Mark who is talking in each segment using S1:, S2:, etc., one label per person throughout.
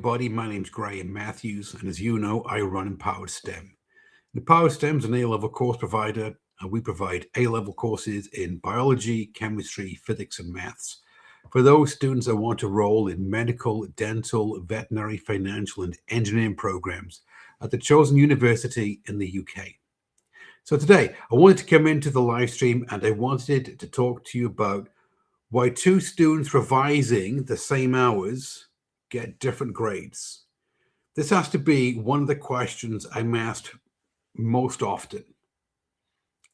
S1: everybody. My name's Graham Matthews, and as you know, I run Empowered STEM. Empowered STEM is an A-level course provider, and we provide A-level courses in biology, chemistry, physics, and maths for those students that want to enroll in medical, dental, veterinary, financial, and engineering programs at the chosen university in the UK. So today, I wanted to come into the live stream and I wanted to talk to you about why two students revising the same hours get different grades. This has to be one of the questions I'm asked most often.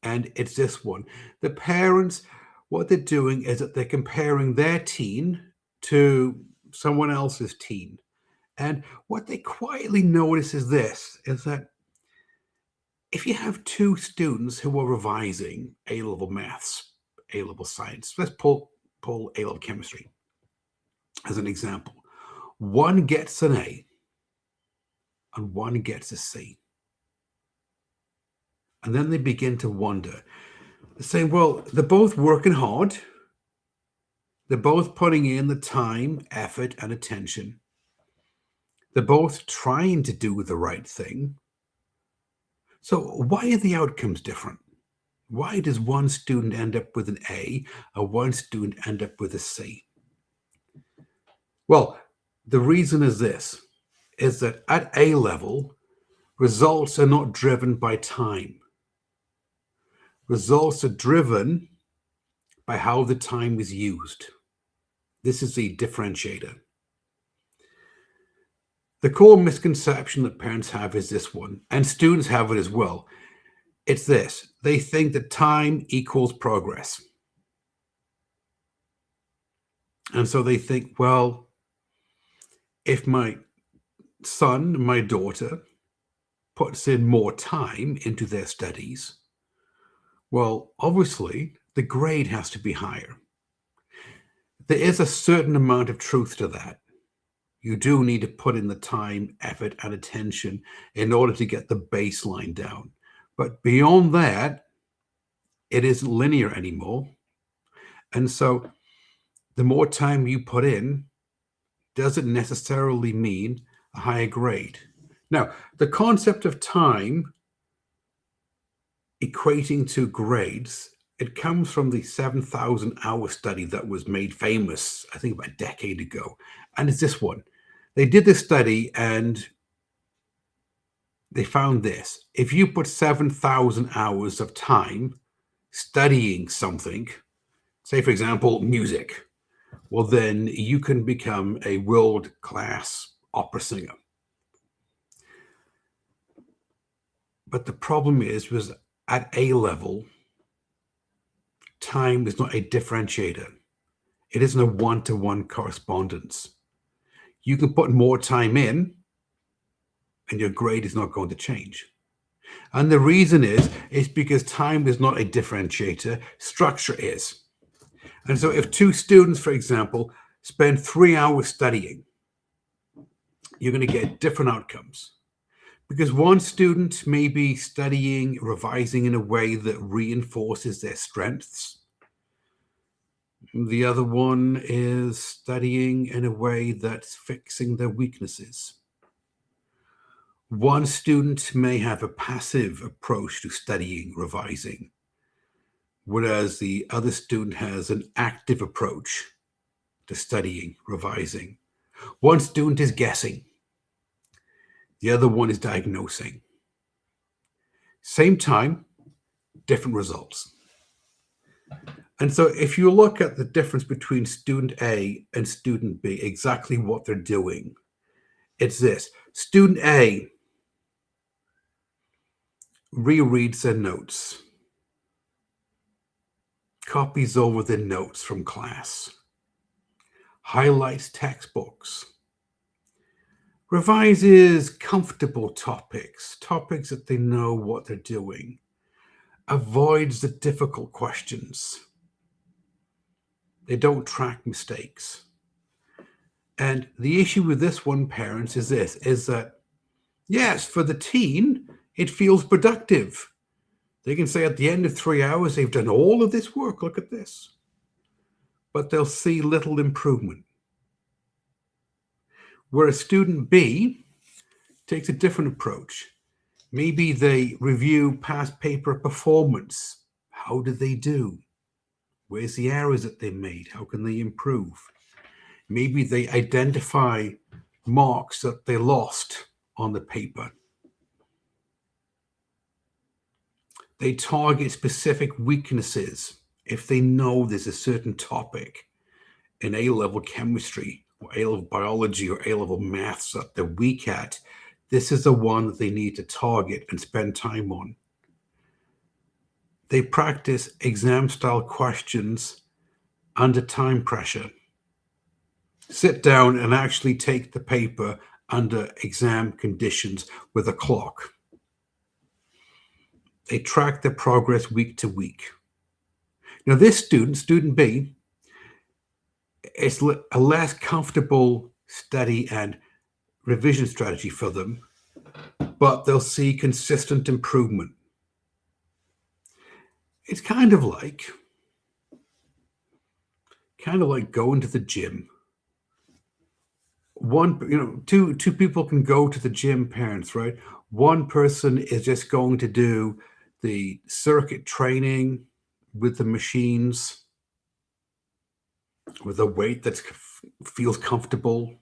S1: And it's this one. The parents, what they're doing is that they're comparing their teen to someone else's teen. And what they quietly notice is this, is that if you have two students who are revising A-level maths, A-level science, let's pull A-level chemistry as an example. One gets an A and one gets a C. And then they begin to wonder. They say, well, they're both working hard. They're both putting in the time, effort, and attention. They're both trying to do the right thing. So why are the outcomes different? Why does one student end up with an A and one student end up with a C? Well, the reason is this, is that at A level, results are not driven by time. Results are driven by how the time is used. This is the differentiator. The core misconception that parents have is this one, and students have it as well. It's this. They think that time equals progress. And so they think, well, if my son, my daughter, puts in more time into their studies, well, obviously, the grade has to be higher. There is a certain amount of truth to that. You do need to put in the time, effort, and attention in order to get the baseline down. But beyond that, it isn't linear anymore. And so the more time you put in doesn't necessarily mean a higher grade. Now, the concept of time equating to grades, it comes from the 7,000 hour study that was made famous, I think about a decade ago. And it's this one. They did this study and they found this. If you put 7,000 hours of time studying something, say, for example, music, well, then you can become a world-class opera singer. But the problem was at A level, time is not a differentiator. It isn't a one-to-one correspondence. You can put more time in and your grade is not going to change. And the reason is because time is not a differentiator, structure is. And so if two students, for example, spend 3 hours studying, you're going to get different outcomes. Because one student may be studying, revising in a way that reinforces their strengths. The other one is studying in a way that's fixing their weaknesses. One student may have a passive approach to studying, revising, whereas the other student has an active approach to studying, revising. One student is guessing. The other one is diagnosing. Same time, different results. And so if you look at the difference between student A and student B, exactly what they're doing, it's this. Student A rereads their notes, copies over their notes from class, highlights textbooks, revises comfortable topics that they know what they're doing, avoids the difficult questions. They don't track mistakes. And the issue with this one, parents, is this, is that, yes, for the teen, it feels productive. They can say at the end of 3 hours, they've done all of this work, look at this. But they'll see little improvement. Whereas student B takes a different approach. Maybe they review past paper performance. How did they do? Where's the errors that they made? How can they improve? Maybe they identify marks that they lost on the paper. They target specific weaknesses. If they know there's a certain topic in A-level chemistry or A-level biology or A-level maths that they're weak at, this is the one that they need to target and spend time on. They practice exam-style questions under time pressure. Sit down and actually take the paper under exam conditions with a clock. They track their progress week to week. Now, this student B, it's a less comfortable study and revision strategy for them, but they'll see consistent improvement. It's kind of like going to the gym. Two people can go to the gym, parents, right? One person is just going to do the circuit training with the machines, with a weight that feels comfortable.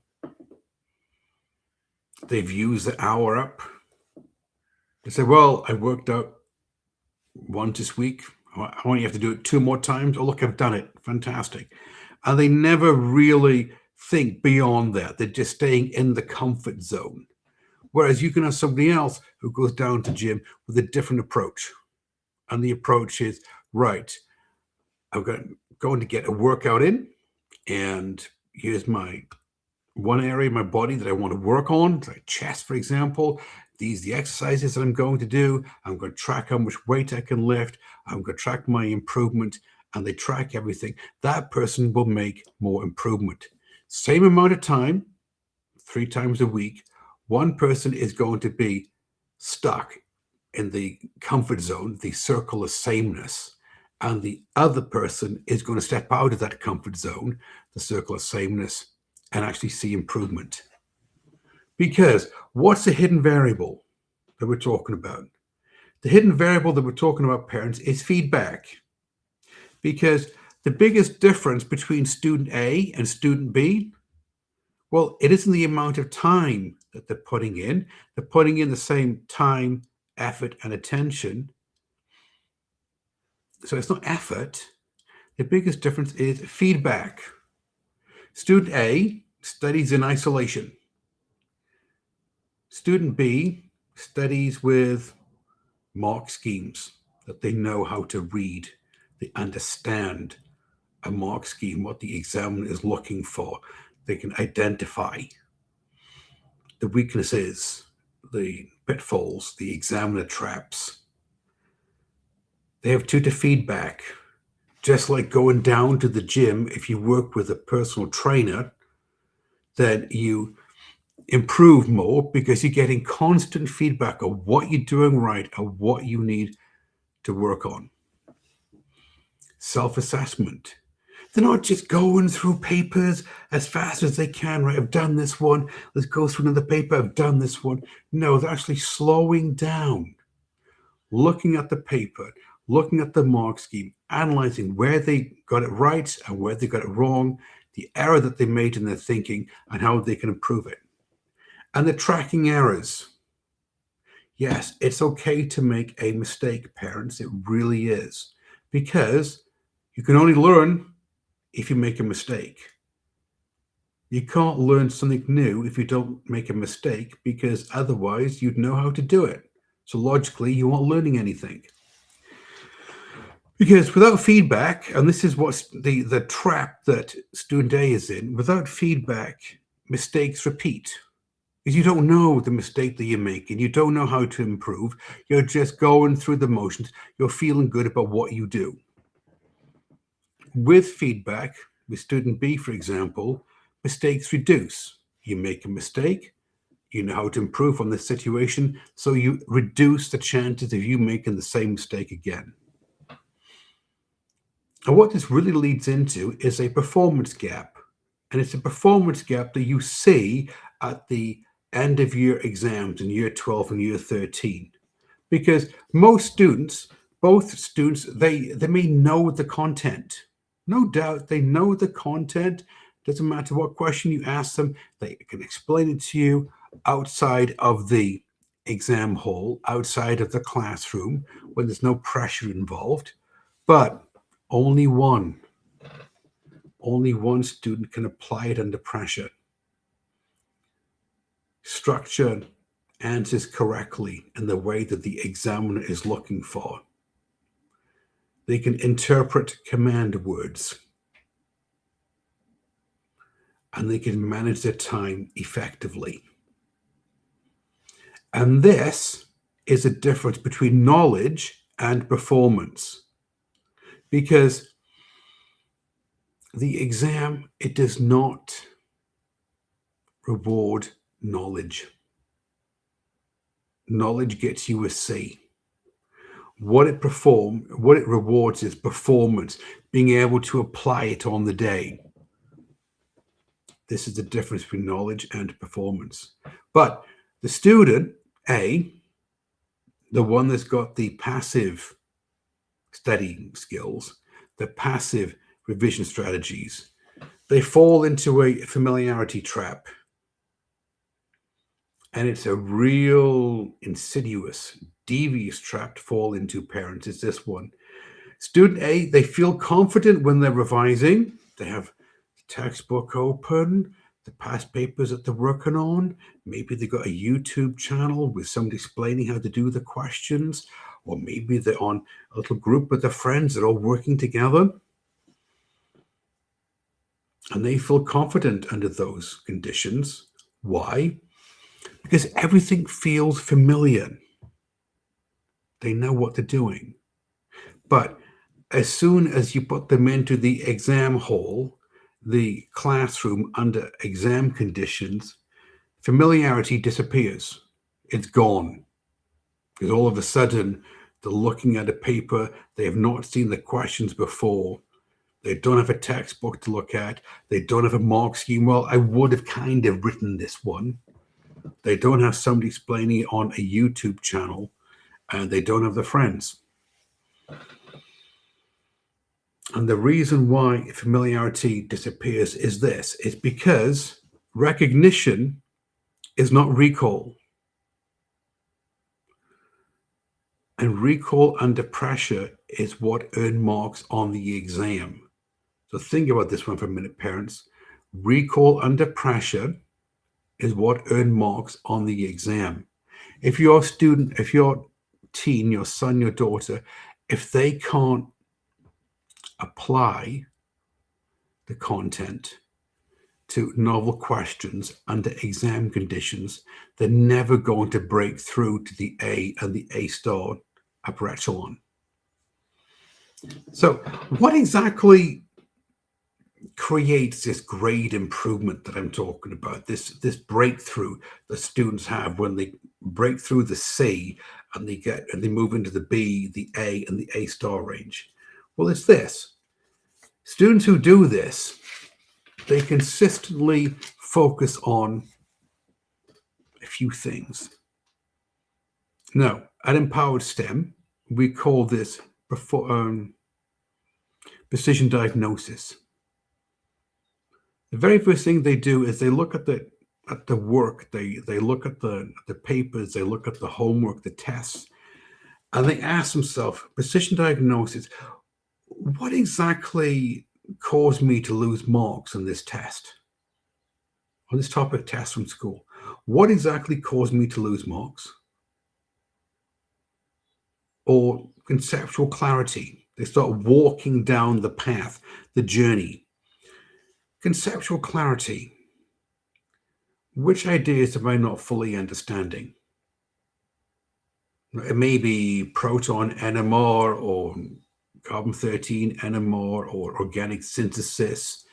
S1: They've used the hour up. They say, well, I worked out once this week. I only have to do it 2 more times. Oh, look, I've done it. Fantastic. And they never really think beyond that. They're just staying in the comfort zone. Whereas you can have somebody else who goes down to gym with a different approach. And the approach is, right, I'm going to get a workout in, and here's my one area of my body that I want to work on, like chest, for example. These are the exercises that I'm going to do. I'm going to track how much weight I can lift. I'm going to track my improvement, and they track everything. That person will make more improvement. Same amount of time, 3 times a week. One person is going to be stuck in the comfort zone, the circle of sameness, and the other person is going to step out of that comfort zone, the circle of sameness, and actually see improvement. Because what's the hidden variable that we're talking about? The hidden variable that we're talking about, parents, is feedback. Because the biggest difference between student A and student B, well, it isn't the amount of time that they're putting in. They're putting in the same time, effort, and attention. So it's not effort. The biggest difference is feedback. Student A studies in isolation. Student B studies with mark schemes that they know how to read. They understand a mark scheme, what the examiner is looking for. They can identify the weaknesses, the pitfalls, the examiner traps. They have tutor feedback. Just like going down to the gym, if you work with a personal trainer, then you improve more because you're getting constant feedback of what you're doing right and what you need to work on. Self-assessment. They're not just going through papers as fast as they can, right? I've done this one. Let's go through another paper. I've done this one. No, they're actually slowing down, looking at the paper, looking at the mark scheme, analyzing where they got it right and where they got it wrong, the error that they made in their thinking, and how they can improve it. And they're tracking errors. Yes, it's okay to make a mistake, parents. It really is. Because you can only learn if you make a mistake. You can't learn something new if you don't make a mistake, because otherwise you'd know how to do it. So logically, you aren't learning anything. Because without feedback, and this is what's the trap that student A is in, without feedback, mistakes repeat. Because you don't know the mistake that you're making. You don't know how to improve. You're just going through the motions. You're feeling good about what you do. With feedback, with student B, for example, mistakes reduce. You make a mistake, you know how to improve on the situation, so you reduce the chances of you making the same mistake again. And what this really leads into is a performance gap. And it's a performance gap that you see at the end of year exams in year 12 and year 13. Because most students, both students, they may know the content. No doubt they know the content. Doesn't matter what question you ask them, they can explain it to you outside of the exam hall, outside of the classroom, when there's no pressure involved. But only one student can apply it under pressure. Structure answers correctly in the way that the examiner is looking for. They can interpret command words, and they can manage their time effectively. And this is a difference between knowledge and performance, because the exam, it does not reward knowledge. Knowledge gets you a C. What it rewards is performance, being able to apply it on the day. This is the difference between knowledge and performance. But the student A, the one that's got the passive studying skills, the passive revision strategies, they fall into a familiarity trap. And it's a real insidious, devious trap to fall into, parents. It's this one. Student A, they feel confident when they're revising. They have the textbook open, the past papers that they're working on. Maybe they've got a YouTube channel with somebody explaining how to do the questions, or maybe they're on a little group with their friends. They're all working together. And they feel confident under those conditions. Why? Because everything feels familiar. They know what they're doing. But as soon as you put them into the exam hall, the classroom under exam conditions, familiarity disappears. It's gone. Because all of a sudden, they're looking at a paper, they have not seen the questions before. They don't have a textbook to look at. They don't have a mark scheme. Well, I would have kind of written this one. They don't have somebody explaining it on a YouTube channel, and they don't have the friends. And the reason why familiarity disappears is this. It's because recognition is not recall. And recall under pressure is what earns marks on the exam. So think about this one for a minute, parents. Recall under pressure is what earns marks on the exam. If your student, if your teen, your son, your daughter, if they can't apply the content to novel questions under exam conditions, they're never going to break through to the A and the A star upper echelon. So what exactly creates this grade improvement that I'm talking about, this breakthrough that students have when they break through the C and they move into the B, the A, and the A star range? Well, it's this. Students who do this, they consistently focus on a few things. Now, at Empowered STEM, we call this precision diagnosis. The very first thing they do is they look at the work, they look at the papers, they look at the homework, the tests, and they ask themselves, precision diagnosis, what exactly caused me to lose marks on this test? On this topic test from school? What exactly caused me to lose marks? Or conceptual clarity. They start walking down the path, the journey. Conceptual clarity. Which ideas am I not fully understanding? It may be proton NMR or carbon-13 NMR or organic synthesis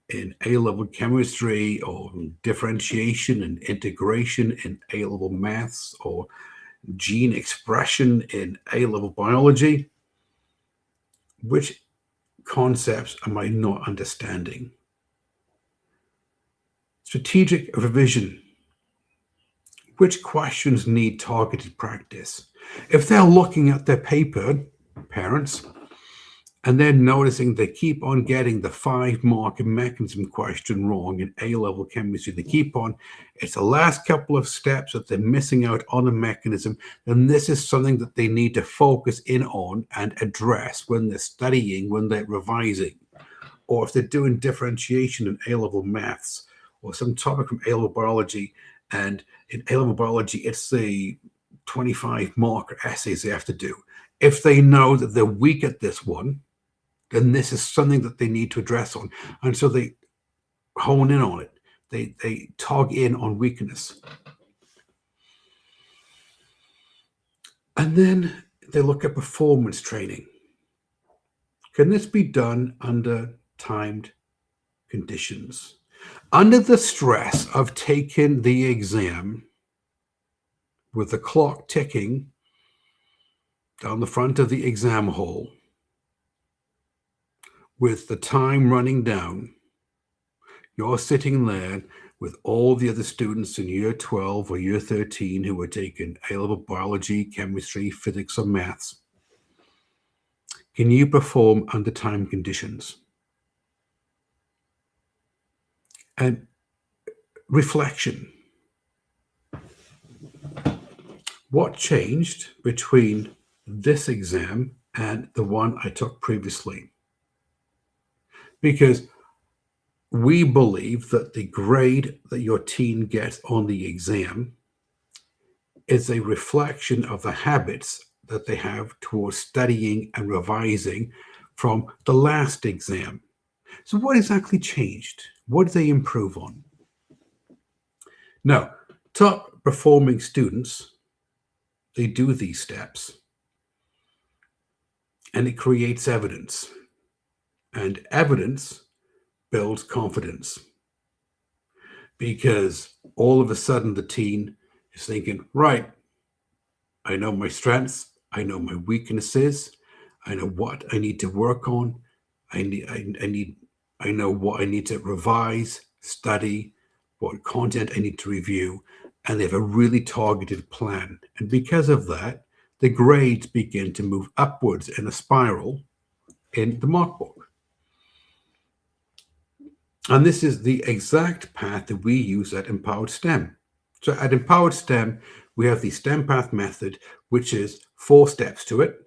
S1: in A-level chemistry, or differentiation and integration in A-level maths, or gene expression in A-level biology. Which concepts am I not understanding? Strategic revision. Which questions need targeted practice? If they're looking at their paper, parents, and they're noticing they keep on getting the 5-mark mechanism question wrong in A-level chemistry, they keep on, it's the last couple of steps that they're missing out on a mechanism, then this is something that they need to focus in on and address when they're studying, when they're revising. Or if they're doing differentiation in A-level maths or some topic from A-level biology, and in A-level biology, it's the 25-mark essays they have to do. If they know that they're weak at this one, then this is something that they need to address on. And so they hone in on it. They tog in on weakness. And then they look at performance training. Can this be done under timed conditions? Under the stress of taking the exam with the clock ticking down the front of the exam hall, with the time running down, you're sitting there with all the other students in year 12 or year 13 who are taking A-level biology, chemistry, physics, or maths. Can you perform under time conditions? And reflection. What changed between this exam and the one I took previously? Because we believe that the grade that your teen gets on the exam is a reflection of the habits that they have towards studying and revising from the last exam. So what exactly changed? What did they improve on? Now, top performing students, they do these steps, and it creates evidence. And evidence builds confidence, because all of a sudden the teen is thinking, right, I know my strengths, I know my weaknesses, I know what I need to work on, I know what I need to revise, study, what content I need to review, and they have a really targeted plan. And because of that, the grades begin to move upwards in a spiral in the mark book. And this is the exact path that we use at Empowered STEM. So at Empowered STEM, we have the STEM path method, which is 4 steps to it,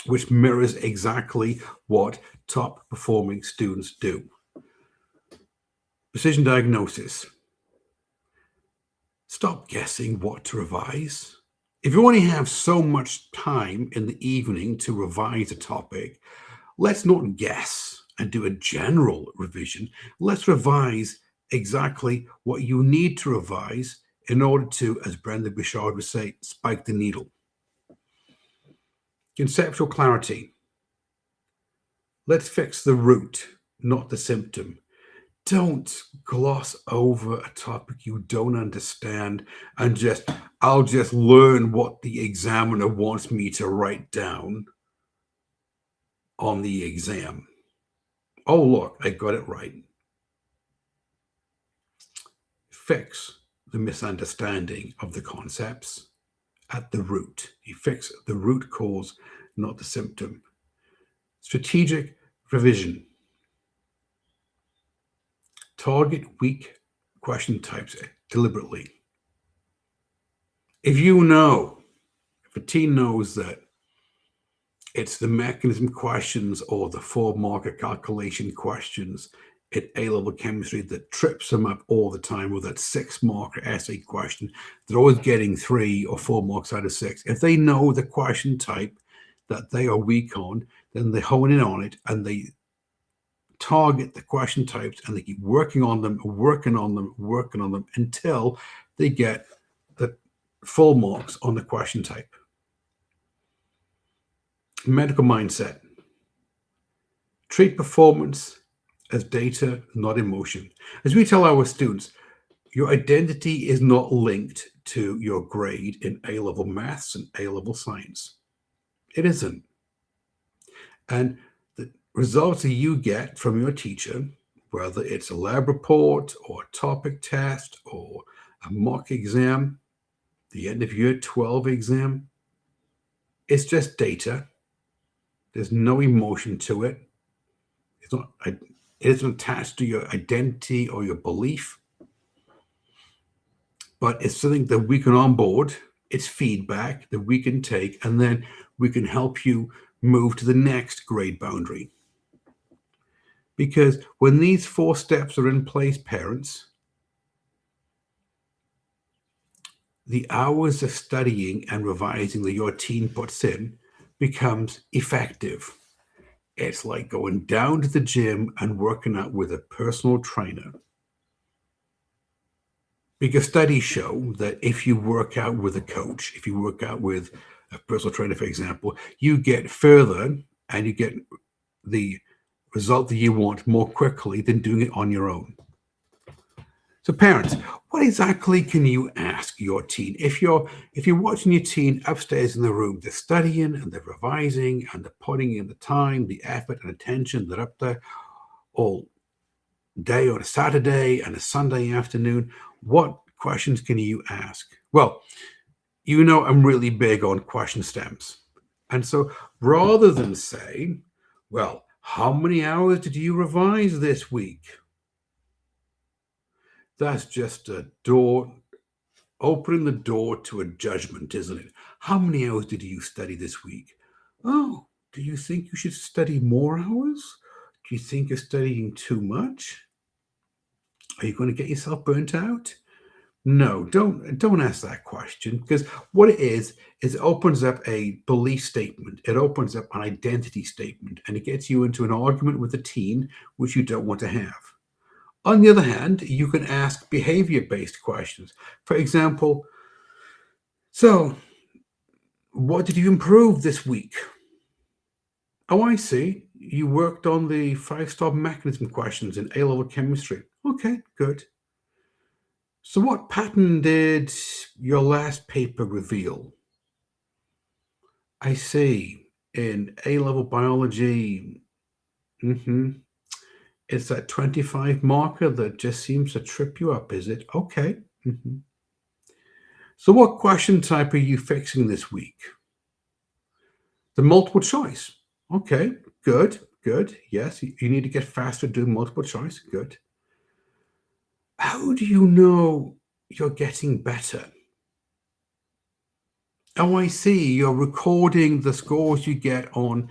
S1: which mirrors exactly what top performing students do. Precision diagnosis. Stop guessing what to revise. If you only have so much time in the evening to revise a topic, let's not guess and do a general revision. Let's revise exactly what you need to revise in order to, as Brenda Bouchard would say, spike the needle. Conceptual clarity. Let's fix the root, not the symptom. Don't gloss over a topic you don't understand and I'll just learn what the examiner wants me to write down on the exam. Oh, look, I got it right. Fix the misunderstanding of the concepts at the root. You fix the root cause, not the symptom. Strategic revision. Target weak question types deliberately. If a teen knows that it's the mechanism questions or the 4-marker calculation questions in A-level chemistry that trips them up all the time, or that 6-marker essay question, they're always getting 3 or 4 marks out of 6. If they know the question type that they are weak on, then they hone in on it and they target the question types and they keep working on them until they get the full marks on the question type. Medical mindset. Treat performance as data, not emotion. As we tell our students, your identity is not linked to your grade in A-level maths and A-level science. It isn't. And the results that you get from your teacher whether it's a lab report or a topic test or a mock exam, the end of year 12 exam. It's just data. There's no emotion to it. It isn't attached to your identity or your belief, but it's something that we can onboard. It's feedback that we can take, and then we can help you move to the next grade boundary. Because when these 4 steps are in place, parents, the hours of studying and revising that your teen puts in becomes effective. It's like going down to the gym and working out with a personal trainer. Because studies show that if you work out with a coach, if you work out with a personal trainer, for example, you get further and you get the result that you want more quickly than doing it on your own. So parents, what exactly can you ask your teen? If you're watching your teen upstairs in the room, they're studying and they're revising and they're putting in the time, the effort and attention, they're up there all day on a Saturday and a Sunday afternoon, what questions can you ask? Well, you know I'm really big on question stems. And so rather than say, well, how many hours did you revise this week? That's just a door, opening the door to a judgment, isn't it? How many hours did you study this week? Oh, do you think you should study more hours? Do you think you're studying too much? Are you going to get yourself burnt out? No, don't ask that question, because what it is it opens up a belief statement. It opens up an identity statement, and it gets you into an argument with a teen, which you don't want to have. On the other hand, you can ask behavior-based questions. For example, so what did you improve this week? Oh, I see. You worked on the 5-star mechanism questions in A-level chemistry. Okay, good. So what pattern did your last paper reveal? I see. In A-level biology, it's that 25 marker that just seems to trip you up, is it? Okay. So what question type are you fixing this week? The multiple choice. Okay, good. Yes, you need to get faster doing multiple choice. Good. How do you know you're getting better? Oh, I see. You're recording the scores you get on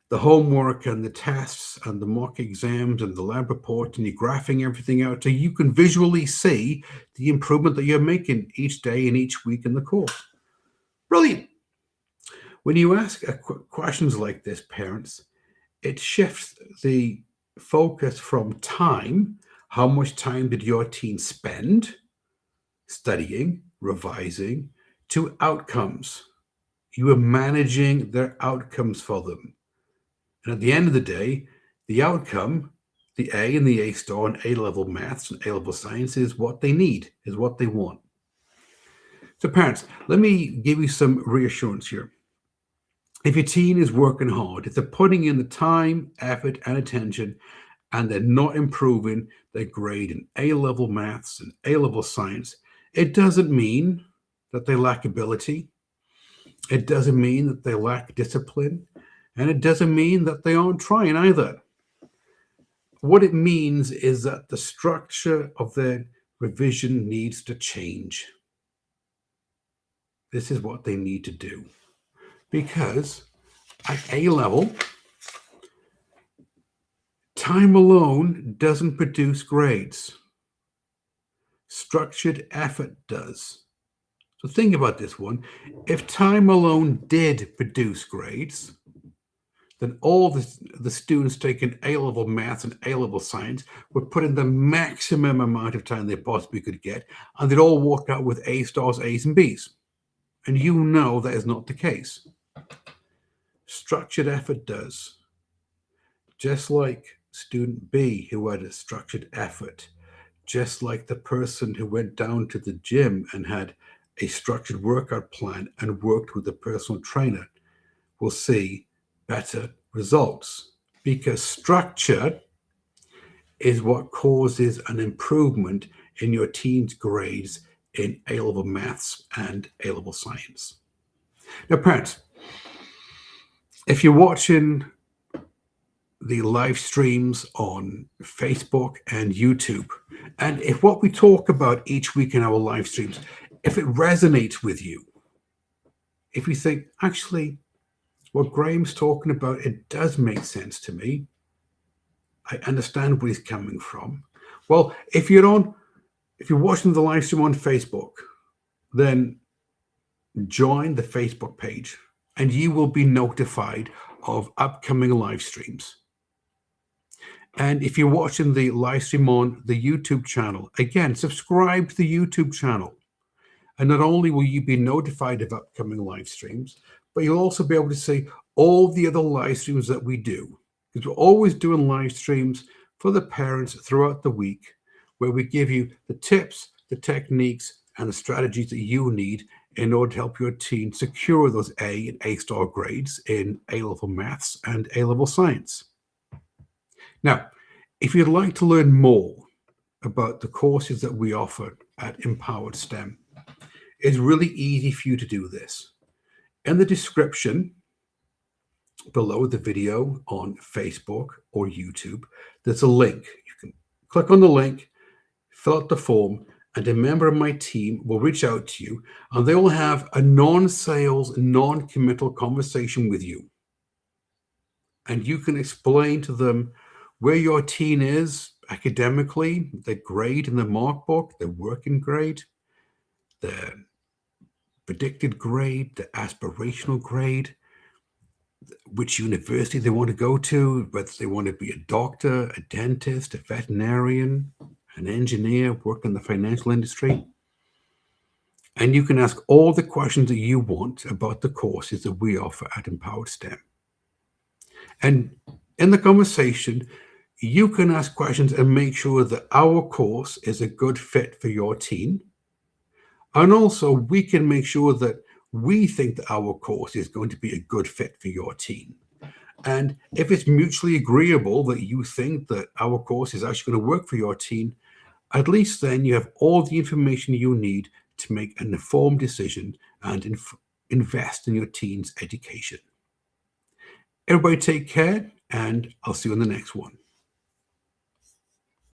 S1: the homework and the tests and the mock exams and the lab report, and you're graphing everything out so you can visually see the improvement that you're making each day and each week in the course. Brilliant. When you ask questions like this, parents, it shifts the focus from time. How much time did your teen spend studying, revising, to outcomes? You are managing their outcomes for them. And at the end of the day, the outcome, the A and the A star and A-level maths and A-level science is what they need, is what they want. So parents, let me give you some reassurance here. If your teen is working hard, if they're putting in the time, effort, and attention, and they're not improving their grade in A-level maths and A-level science, it doesn't mean that they lack ability. It doesn't mean that they lack discipline. And it doesn't mean that they aren't trying either. What it means is that the structure of their revision needs to change. This is what they need to do. Because at A level, time alone doesn't produce grades. Structured effort does. So think about this one. If time alone did produce grades, then all the students taking A-level maths and A-level science would put in the maximum amount of time they possibly could get, and they'd all walk out with A stars, A's, and B's. And you know that is not the case. Structured effort does. Just like student B who had a structured effort, just like the person who went down to the gym and had a structured workout plan and worked with a personal trainer, will see better results, because structure is what causes an improvement in your teen's grades in A-level maths and A-level science. Now, parents, if you're watching the live streams on Facebook and YouTube, and if what we talk about each week in our live streams, if it resonates with you, if you think, actually, what Graham's talking about, it does make sense to me. I understand where he's coming from. Well, if you're watching the live stream on Facebook, then join the Facebook page and you will be notified of upcoming live streams. And if you're watching the live stream on the YouTube channel, again, subscribe to the YouTube channel. And not only will you be notified of upcoming live streams, but you'll also be able to see all the other live streams that we do. Because we're always doing live streams for the parents throughout the week, where we give you the tips, the techniques, and the strategies that you need in order to help your teen secure those A and A-star grades in A-level maths and A-level science. Now, if you'd like to learn more about the courses that we offer at Empowered STEM, it's really easy for you to do this. In the description below the video on Facebook or YouTube, there's a link. You can click on the link, fill out the form, and a member of my team will reach out to you, and they will have a non-sales, non-committal conversation with you. And you can explain to them where your teen is academically, their grade in the mark book, their working grade, their predicted grade, the aspirational grade, which university they want to go to, whether they want to be a doctor, a dentist, a veterinarian, an engineer, work in the financial industry. And you can ask all the questions that you want about the courses that we offer at Empowered STEM. And in the conversation, you can ask questions and make sure that our course is a good fit for your teen. And also, we can make sure that we think that our course is going to be a good fit for your teen. And if it's mutually agreeable that you think that our course is actually going to work for your teen, at least then you have all the information you need to make an informed decision and invest in your teen's education. Everybody take care, and I'll see you in the next one.